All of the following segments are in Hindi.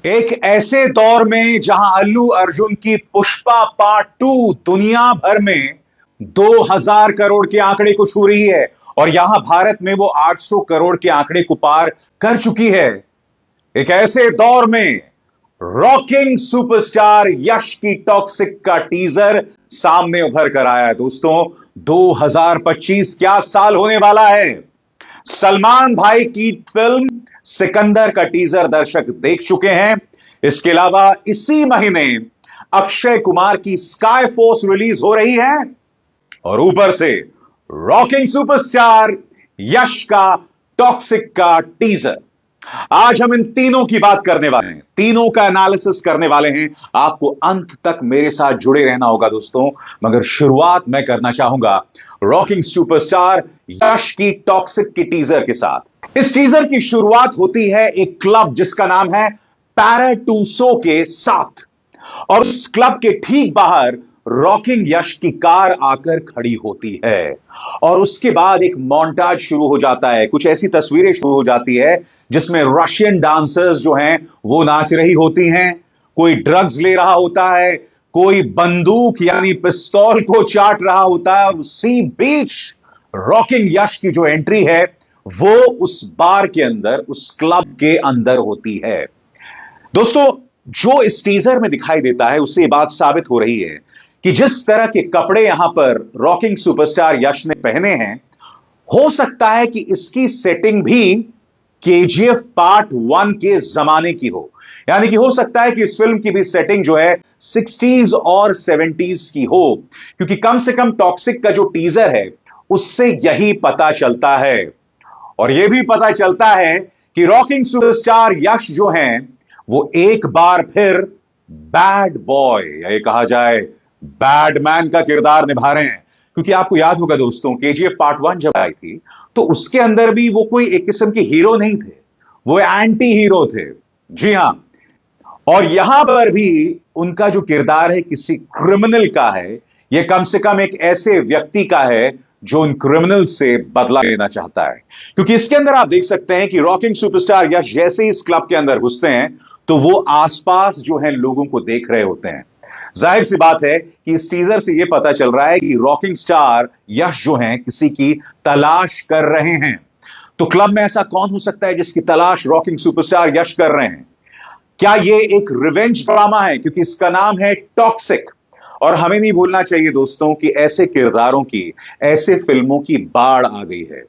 एक ऐसे दौर में जहां अल्लू अर्जुन की पुष्पा पार्ट 2 दुनिया भर में 2000 करोड़ के आंकड़े को छू रही है और यहां भारत में वो 800 करोड़ के आंकड़े को पार कर चुकी है। एक ऐसे दौर में रॉकिंग सुपरस्टार यश की टॉक्सिक का टीजर सामने उभर कर आया है। दोस्तों, 2025 क्या साल होने वाला है। सलमान भाई की फिल्म सिकंदर का टीजर दर्शक देख चुके हैं। इसके अलावा इसी महीने अक्षय कुमार की स्काई फोर्स रिलीज हो रही है और ऊपर से रॉकिंग सुपरस्टार यश का टॉक्सिक का टीजर। आज हम इन तीनों की बात करने वाले हैं, तीनों का एनालिसिस करने वाले हैं। आपको अंत तक मेरे साथ जुड़े रहना होगा दोस्तों, मगर शुरुआत मैं करना चाहूंगा रॉकिंग सुपरस्टार यश की टॉक्सिक की टीजर के साथ। इस टीजर की शुरुआत होती है एक क्लब जिसका नाम है पैराटूसो के साथ, और उस क्लब के ठीक बाहर रॉकिंग यश की कार आकर खड़ी होती है और उसके बाद एक मोन्टाज शुरू हो जाता है। कुछ ऐसी तस्वीरें शुरू हो जाती है जिसमें रशियन डांसर्स जो हैं वो नाच रही होती हैं, कोई ड्रग्स ले रहा होता है, कोई बंदूक यानी पिस्तौल को चाट रहा होता है और उसी बीच रॉकिंग यश की जो एंट्री है वो उस बार के अंदर, उस क्लब के अंदर होती है। दोस्तों, जो इस टीजर में दिखाई देता है उससे बात साबित हो रही है कि जिस तरह के कपड़े यहां पर रॉकिंग सुपरस्टार यश ने पहने हैं, हो सकता है कि इसकी सेटिंग भी केजीएफ पार्ट 1 के जमाने की हो। यानी कि हो सकता है कि इस फिल्म की भी सेटिंग जो है 60s और 70s की हो, क्योंकि कम से कम टॉक्सिक का जो टीजर है उससे यही पता चलता है। और यह भी पता चलता है कि रॉकिंग सुपरस्टार यश जो हैं वो एक बार फिर बैड बॉय या ये कहा जाए बैड मैन का किरदार निभा रहे हैं। क्योंकि आपको याद होगा दोस्तों, केजीएफ पार्ट 1 जब आई थी तो उसके अंदर भी वो कोई एक किस्म के हीरो नहीं थे, वो एंटी हीरो थे। जी हां, और यहां पर भी उनका जो किरदार है किसी क्रिमिनल का है। यह कम से कम एक ऐसे व्यक्ति का है जो उन क्रिमिनल से बदला लेना चाहता है। क्योंकि इसके अंदर आप देख सकते हैं कि रॉकिंग सुपरस्टार यश जैसे ही इस क्लब के अंदर घुसते हैं तो वो आसपास जो है लोगों को देख रहे होते हैं। जाहिर सी बात है कि इस टीजर से यह पता चल रहा है कि रॉकिंग स्टार यश जो हैं किसी की तलाश कर रहे हैं। तो क्लब में ऐसा कौन हो सकता है जिसकी तलाश रॉकिंग सुपरस्टार यश कर रहे हैं? क्या यह एक रिवेंज ड्रामा है? क्योंकि इसका नाम है टॉक्सिक। और हमें नहीं भूलना चाहिए दोस्तों कि ऐसे किरदारों की, ऐसे फिल्मों की बाढ़ आ गई है।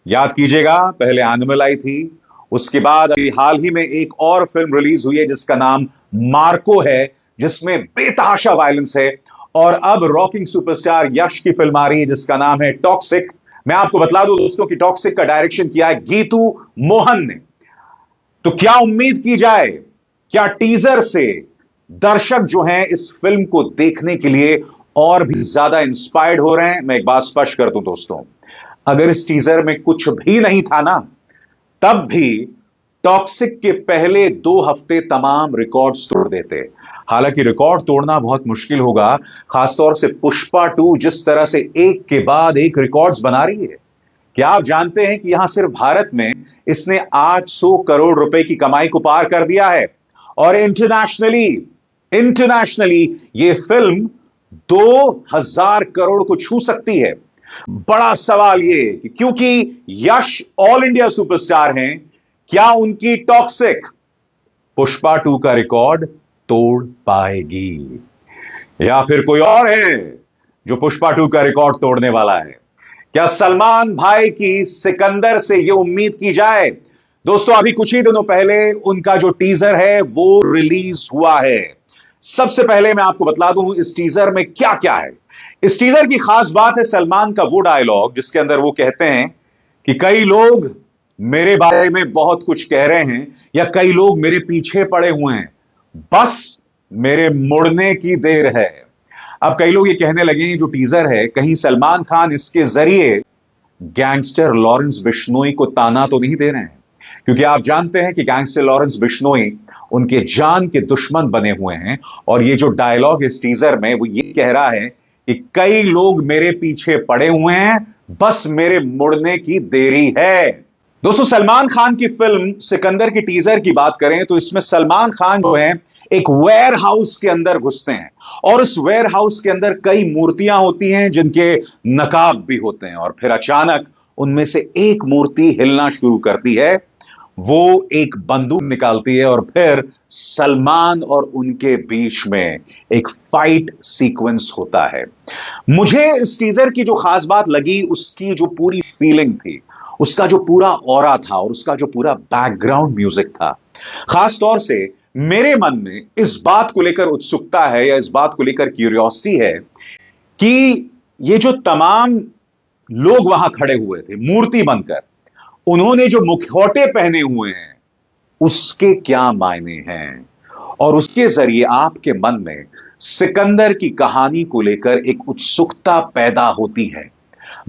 याद कीजिएगा, पहले एनिमल आई थी, उसके बाद अभी हाल ही में एक और फिल्म रिलीज हुई है जिसका नाम मार्को है, जिसमें बेतहाशा वायलेंस है। और अब रॉकिंग सुपरस्टार यश की फिल्म आ रही है जिसका नाम है टॉक्सिक। मैं आपको बता दूं दोस्तों कि टॉक्सिक का डायरेक्शन किया है गीतू मोहन ने। तो क्या उम्मीद की जाए? क्या टीजर से दर्शक जो हैं इस फिल्म को देखने के लिए और भी ज्यादा इंस्पायर्ड हो रहे हैं? मैं एक बात स्पष्ट कर दूं दोस्तों, अगर इस टीजर में कुछ भी नहीं था ना, तब भी टॉक्सिक के पहले 2 हफ्ते तमाम रिकॉर्ड्स तोड़ देते। हालांकि रिकॉर्ड तोड़ना बहुत मुश्किल होगा, खासतौर से पुष्पा 2 जिस तरह से एक के बाद एक रिकॉर्ड्स बना रही है। क्या आप जानते हैं कि यहां सिर्फ भारत में इसने 800 करोड़ रुपए की कमाई को पार कर दिया है और इंटरनेशनली यह फिल्म 2000 करोड़ को छू सकती है। बड़ा सवाल यह कि क्योंकि यश ऑल इंडिया सुपरस्टार हैं, क्या उनकी टॉक्सिक पुष्पा 2 का रिकॉर्ड तोड़ पाएगी या फिर कोई और है जो पुष्पा 2 का रिकॉर्ड तोड़ने वाला है? क्या सलमान भाई की सिकंदर से यह उम्मीद की जाए? दोस्तों, अभी कुछ ही दिनों पहले उनका जो टीजर है वो रिलीज हुआ है। सबसे पहले मैं आपको बता दूं इस टीजर में क्या क्या है। इस टीजर की खास बात है सलमान का वो डायलॉग जिसके अंदर वो कहते हैं कि कई लोग मेरे बारे में बहुत कुछ कह रहे हैं या कई लोग मेरे पीछे पड़े हुए हैं, बस मेरे मुड़ने की देर है। अब कई लोग ये कहने लगे हैं जो टीजर है, कहीं सलमान खान इसके जरिए गैंगस्टर लॉरेंस बिश्नोई को ताना तो नहीं दे रहे हैं? क्योंकि आप जानते हैं कि गैंगस्टर लॉरेंस बिश्नोई उनके जान के दुश्मन बने हुए हैं। और ये जो डायलॉग इस टीजर में वो ये कह रहा है कि कई लोग मेरे पीछे पड़े हुए हैं, बस मेरे मुड़ने की देरी है। दोस्तों, सलमान खान की फिल्म सिकंदर की टीजर की बात करें तो इसमें सलमान खान जो है एक वेयर हाउस के अंदर घुसते हैं और उस वेयर हाउस के अंदर कई मूर्तियां होती हैं जिनके नकाब भी होते हैं और फिर अचानक उनमें से एक मूर्ति हिलना शुरू करती है। वो एक बंदूक निकालती है और फिर सलमान और उनके बीच में एक फाइट सीक्वेंस होता है। मुझे इस टीजर की जो खास बात लगी, उसकी जो पूरी फीलिंग थी, उसका जो पूरा ऑरा था और उसका जो पूरा बैकग्राउंड म्यूजिक था, खास तौर से मेरे मन में इस बात को लेकर उत्सुकता है या इस बात को लेकर क्यूरियोसिटी है कि ये जो तमाम लोग वहां खड़े हुए थे मूर्ति बनकर, उन्होंने जो मुखौटे पहने हुए हैं उसके क्या मायने हैं और उसके जरिए आपके मन में सिकंदर की कहानी को लेकर एक उत्सुकता पैदा होती है।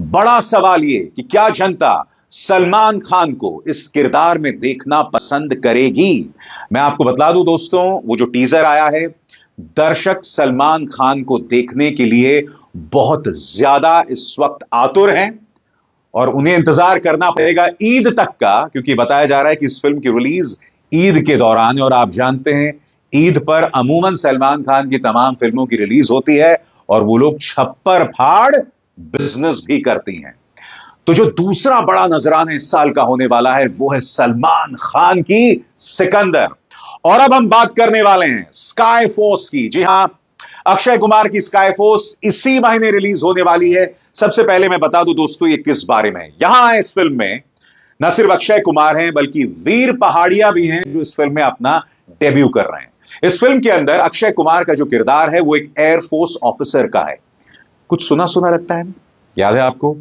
बड़ा सवाल यह कि क्या जनता सलमान खान को इस किरदार में देखना पसंद करेगी। मैं आपको बता दूं दोस्तों, वो जो टीजर आया है, दर्शक सलमान खान को देखने के लिए बहुत ज्यादा इस वक्त आतुर हैं और उन्हें इंतजार करना पड़ेगा ईद तक का, क्योंकि बताया जा रहा है कि इस फिल्म की रिलीज ईद के दौरान है और आप जानते हैं ईद पर अमूमन सलमान खान की तमाम फिल्मों की रिलीज होती है और वो लोग छप्पर फाड़ बिजनेस भी करती हैं। तो जो दूसरा बड़ा नजराना इस साल का होने वाला है वो है सलमान खान की सिकंदर। और अब हम बात करने वाले हैं स्काई फोर्स की। जी हां, अक्षय कुमार की स्काई फोर्स इसी महीने रिलीज होने वाली है। सबसे पहले मैं बता दूं दोस्तों ये किस बारे में है। यहां इस फिल्म में न सिर्फ अक्षय कुमार हैं बल्कि वीर पहाड़िया भी हैं जो इस फिल्म में अपना डेब्यू कर रहे हैं। इस फिल्म के अंदर अक्षय कुमार का जो किरदार है वो एक एयरफोर्स ऑफिसर का है। कुछ सुना सुना लगता है, याद है आपको?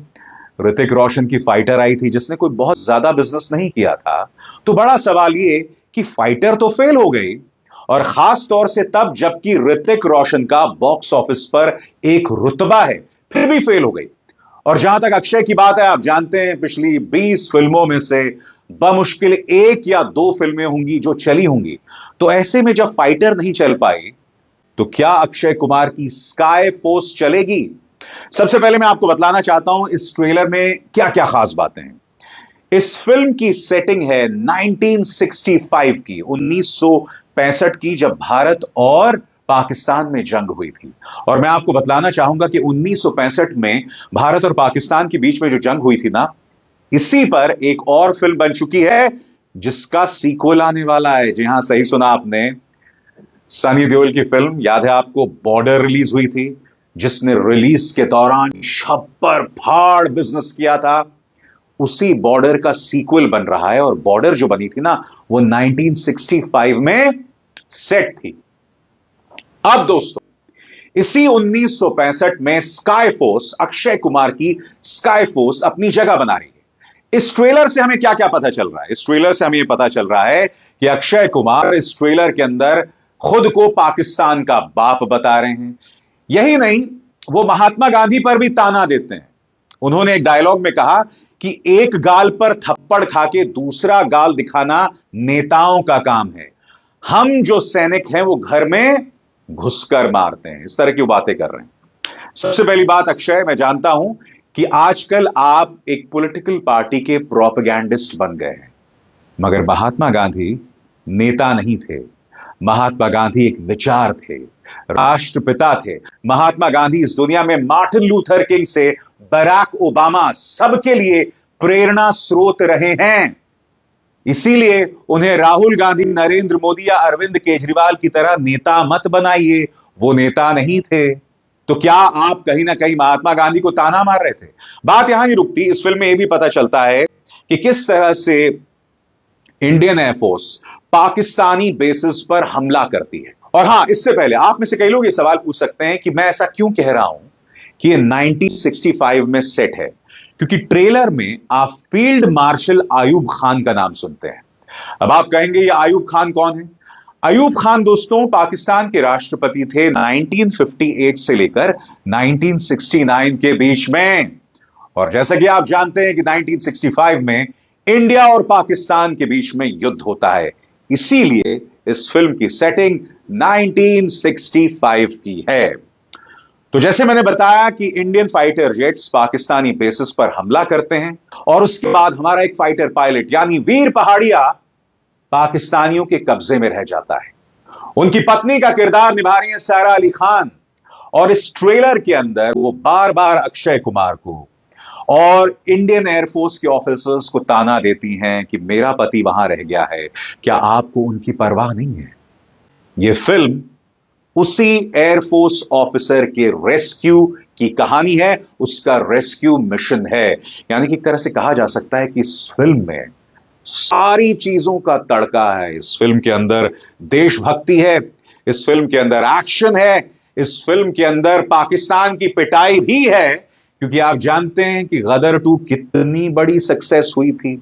ऋतिक रोशन की फाइटर आई थी जिसने कोई बहुत ज्यादा बिजनेस नहीं किया था। तो बड़ा सवाल यह कि फाइटर तो फेल हो गई, और खास तौर से तब जबकि ऋतिक रोशन का बॉक्स ऑफिस पर एक रुतबा है, फिर भी फेल हो गई। और जहां तक अक्षय की बात है, आप जानते हैं पिछली 20 फिल्मों में से बमुश्किल 1 या 2 फिल्में होंगी जो चली होंगी। तो ऐसे में जब फाइटर नहीं चल पाई तो क्या अक्षय कुमार की स्काई फोर्स चलेगी? सबसे पहले मैं आपको बतलाना चाहता हूं इस ट्रेलर में क्या क्या खास बातें हैं। इस फिल्म की सेटिंग है 1965 की, 1965 की, जब भारत और पाकिस्तान में जंग हुई थी। और मैं आपको बतलाना चाहूंगा कि 1965 में भारत और पाकिस्तान के बीच में जो जंग हुई थी ना, इसी पर एक और फिल्म बन चुकी है जिसका सीक्वल आने वाला है। जी हां, सही सुना आपने, सनी देओल की फिल्म याद है आपको, बॉर्डर रिलीज हुई थी, जिसने रिलीज के दौरान छप्पर फाड़ बिजनेस किया था। उसी बॉर्डर का सीक्वल बन रहा है और बॉर्डर जो बनी थी ना वो 1965 में सेट थी। अब दोस्तों, इसी 1965 में स्काई फोर्स, अक्षय कुमार की स्काई फोर्स अपनी जगह बना रही है। इस ट्रेलर से हमें क्या क्या पता चल रहा है? इस ट्रेलर से हमें यह पता चल रहा है कि अक्षय कुमार इस ट्रेलर के अंदर खुद को पाकिस्तान का बाप बता रहे हैं। यही नहीं, वो महात्मा गांधी पर भी ताना देते हैं। उन्होंने एक डायलॉग में कहा कि एक गाल पर थप्पड़ खाके दूसरा गाल दिखाना नेताओं का काम है, हम जो सैनिक हैं वो घर में घुसकर मारते हैं। इस तरह की बातें कर रहे हैं। सबसे पहली बात, अक्षय, मैं जानता हूं कि आजकल आप एक पॉलिटिकल पार्टी के प्रोपेगेंडिस्ट बन गए हैं, मगर महात्मा गांधी नेता नहीं थे। महात्मा गांधी एक विचार थे, राष्ट्रपिता थे। महात्मा गांधी इस दुनिया में मार्टिन लूथर किंग से बराक ओबामा सबके लिए प्रेरणा स्रोत रहे हैं। इसीलिए उन्हें राहुल गांधी, नरेंद्र मोदी या अरविंद केजरीवाल की तरह नेता मत बनाइए, वो नेता नहीं थे। तो क्या आप कहीं ना कहीं महात्मा गांधी को ताना मार रहे थे? बात यहां नहीं रुकती। इस फिल्म में यह भी पता चलता है कि किस तरह से इंडियन एयरफोर्स पाकिस्तानी बेसिस पर हमला करती है। और हां, इससे पहले आप में से कई लोग ये सवाल पूछ सकते हैं कि मैं ऐसा क्यों कह रहा हूं कि ये 1965 में सेट है, क्योंकि ट्रेलर में आप फील्ड मार्शल आयूब खान का नाम सुनते हैं। अब आप कहेंगे ये आयूब खान कौन है? आयूब खान दोस्तों पाकिस्तान के राष्ट्रपति थे 1958 से लेकर 1969 के बीच में। और जैसा कि आप जानते हैं कि 1965 में इंडिया और पाकिस्तान के बीच में युद्ध होता है, इसीलिए इस फिल्म की सेटिंग 1965 की है। तो जैसे मैंने बताया कि Indian fighter jets Pakistani basis पर हमला करते हैं और उसके बाद हमारा एक फाइटर पायलट यानी वीर पहाड़िया पाकिस्तानियों के कब्जे में रह जाता है। उनकी पत्नी का किरदार निभा रही है सारा अली खान और इस ट्रेलर के अंदर वो बार बार अक्षय कुमार को और इंडियन एयरफोर्स के ऑफिसर्स को ताना देती हैं कि मेरा पति वहां रह गया है, क्या आपको उनकी परवाह नहीं है। यह फिल्म उसी एयरफोर्स ऑफिसर के रेस्क्यू की कहानी है, उसका रेस्क्यू मिशन है। यानी कि एक तरह से कहा जा सकता है कि इस फिल्म में सारी चीजों का तड़का है। इस फिल्म के अंदर देशभक्ति है, इस फिल्म के अंदर एक्शन है, इस फिल्म के अंदर पाकिस्तान की पिटाई भी है, क्योंकि आप जानते हैं कि गदर 2 कितनी बड़ी सक्सेस हुई थी।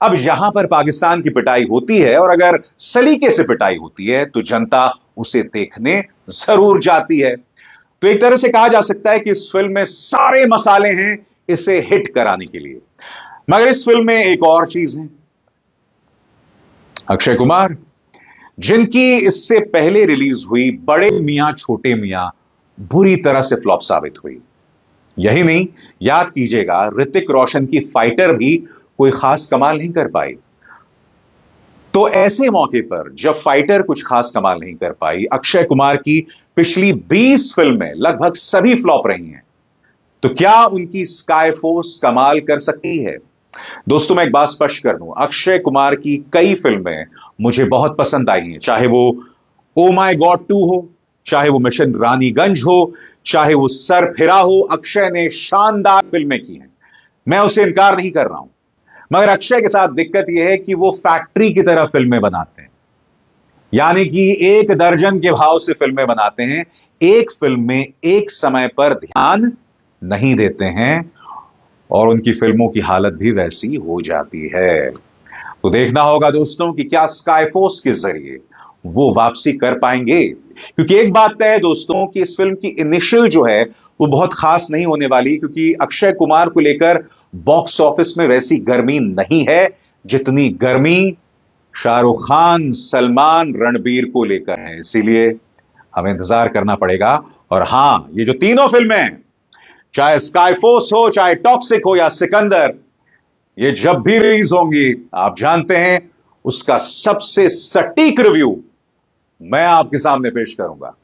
अब यहां पर पाकिस्तान की पिटाई होती है और अगर सलीके से पिटाई होती है तो जनता उसे देखने जरूर जाती है। तो एक तरह से कहा जा सकता है कि इस फिल्म में सारे मसाले हैं इसे हिट कराने के लिए। मगर इस फिल्म में एक और चीज है, अक्षय कुमार जिनकी इससे पहले रिलीज हुई बड़े मियां छोटे मियां बुरी तरह से फ्लॉप साबित हुई। यही नहीं, याद कीजिएगा ऋतिक रोशन की फाइटर भी कोई खास कमाल नहीं कर पाई। तो ऐसे मौके पर जब फाइटर कुछ खास कमाल नहीं कर पाई, अक्षय कुमार की पिछली 20 फिल्में लगभग सभी फ्लॉप रही हैं, तो क्या उनकी स्काई फोर्स कमाल कर सकती है। दोस्तों मैं एक बात स्पष्ट कर दूं, अक्षय कुमार की कई फिल्में मुझे बहुत पसंद आई हैं, चाहे वो ओ माय गॉड 2 हो, चाहे वो मिशन रानीगंज हो, चाहे वो सरफिरा हो। अक्षय ने शानदार फिल्में की हैं, मैं उसे इनकार नहीं कर रहा हूं। मगर अक्षय के साथ दिक्कत यह है कि वो फैक्ट्री की तरह फिल्में बनाते हैं, यानी कि 1 दर्जन के भाव से फिल्में बनाते हैं, एक फिल्म में एक समय पर ध्यान नहीं देते हैं और उनकी फिल्मों की हालत भी वैसी हो जाती है। तो देखना होगा दोस्तों कि क्या स्काई फोर्स के जरिए वो वापसी कर पाएंगे, क्योंकि एक बात तय है दोस्तों कि इस फिल्म की इनिशियल जो है वो बहुत खास नहीं होने वाली, क्योंकि अक्षय कुमार को लेकर बॉक्स ऑफिस में वैसी गर्मी नहीं है जितनी गर्मी शाहरुख खान, सलमान, रणबीर को लेकर है। इसीलिए हमें इंतजार करना पड़ेगा। और हां, ये जो तीनों फिल्में हैं, चाहे स्काई फोर्स हो, चाहे टॉक्सिक हो या सिकंदर, ये जब भी रिलीज होंगी आप जानते हैं उसका सबसे सटीक रिव्यू मैं आपके सामने पेश करूंगा।